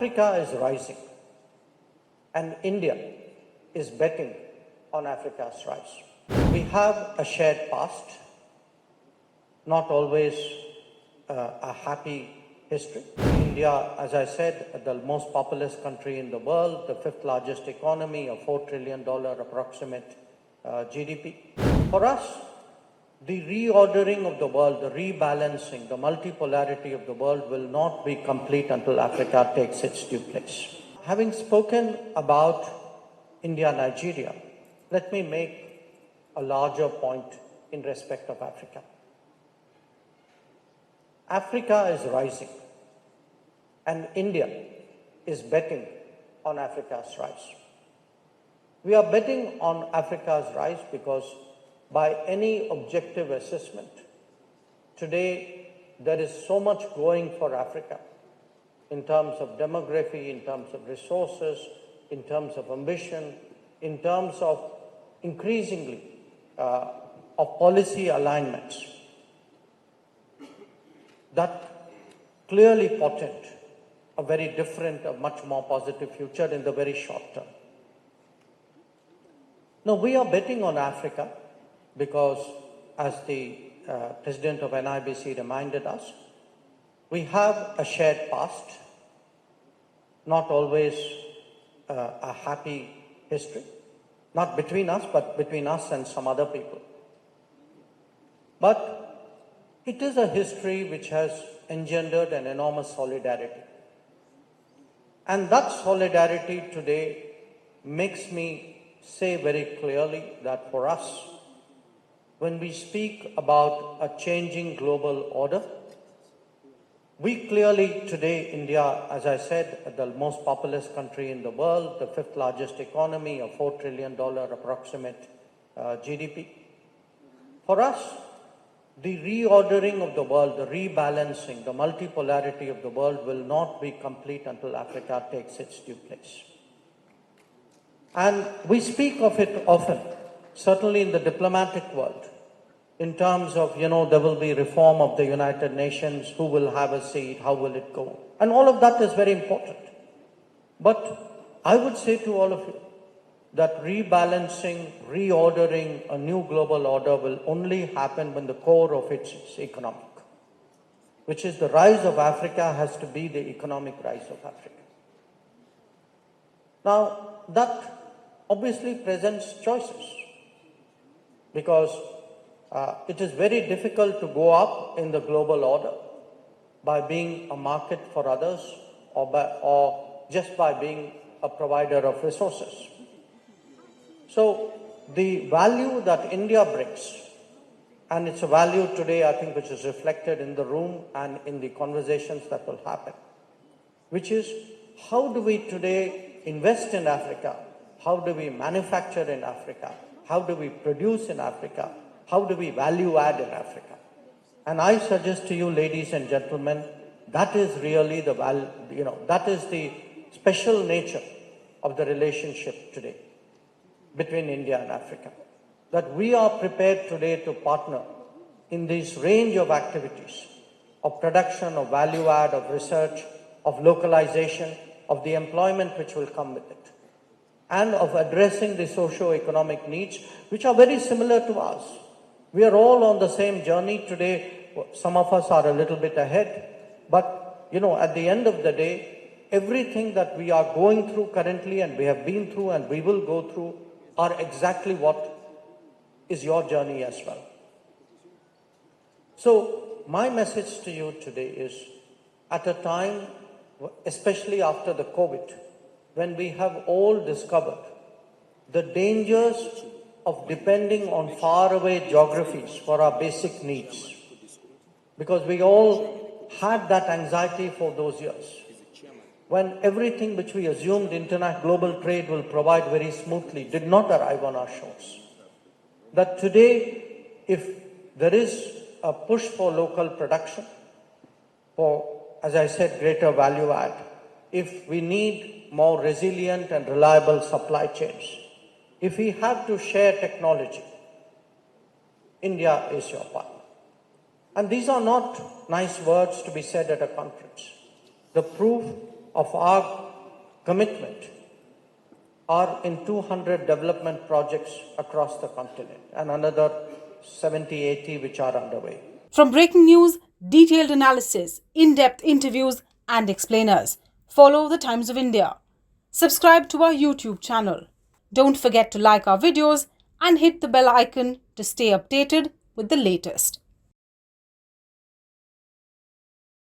Africa is rising, and India is betting on Africa's rise. We have a shared past, not always a happy history. India, as I said, the most populous country in the world, the fifth largest economy, a $4 trillion approximate GDP. For us, the reordering of the world, the rebalancing, the multipolarity of the world will not be complete until Africa takes its due place. Having spoken about India-Nigeria, let me make a larger point in respect of Africa. Africa is rising, and India is betting on Africa's rise. We are betting on Africa's rise because by any objective assessment, today there is so much going for Africa in terms of demography, in terms of resources, in terms of ambition, in terms of increasingly of policy alignments that clearly portend a very different, a much more positive future in the very short term. Now, we are betting on Africa because, as the president of NIBC reminded us, we have a shared past, not always a happy history, not between us, but between us and some other people. But it is a history which has engendered an enormous solidarity. And that solidarity today makes me say very clearly that for us, when we speak about a changing global order, we clearly today, India, as I said, the most populous country in the world, the fifth largest economy, a $4 trillion approximate GDP. For us, the reordering of the world, the rebalancing, the multipolarity of the world will not be complete until Africa takes its due place. And we speak of it often, certainly in the diplomatic world, in terms of, there will be reform of the United Nations, who will have a seat, how will it go? And all of that is very important. But I would say to all of you that rebalancing, reordering a new global order will only happen when the core of it is economic, which is the rise of Africa has to be the economic rise of Africa. Now, that obviously presents choices, because it is very difficult to go up in the global order by being a market for others or just by being a provider of resources. So the value that India brings, and it's a value today, I think, which is reflected in the room and in the conversations that will happen, which is how do we today invest in Africa? How do we manufacture in Africa? How do we produce in Africa? How do we value add in Africa? And I suggest to you, ladies and gentlemen, that is really the that is the special nature of the relationship today between India and Africa. That we are prepared today to partner in this range of activities of production, of value add, of research, of localization, of the employment which will come with it, and of addressing the socio-economic needs, which are very similar to ours. We are all on the same journey today. Some of us are a little bit ahead, but at the end of the day, everything that we are going through currently and we have been through and we will go through are exactly what is your journey as well. So my message to you today is, at a time, especially after the COVID, when we have all discovered the dangers of depending on faraway geographies for our basic needs, because we all had that anxiety for those years, when everything which we assumed internet global trade will provide very smoothly did not arrive on our shores. That today, if there is a push for local production, for, as I said, greater value add, if we need more resilient and reliable supply chains, if we have to share technology, India is your partner. And these are not nice words to be said at a conference. The proof of our commitment are in 200 development projects across the continent and another 70, 80 which are underway. From breaking news, detailed analysis, in-depth interviews and explainers, follow the Times of India. Subscribe to our YouTube channel. Don't forget to like our videos and hit the bell icon to stay updated with the latest.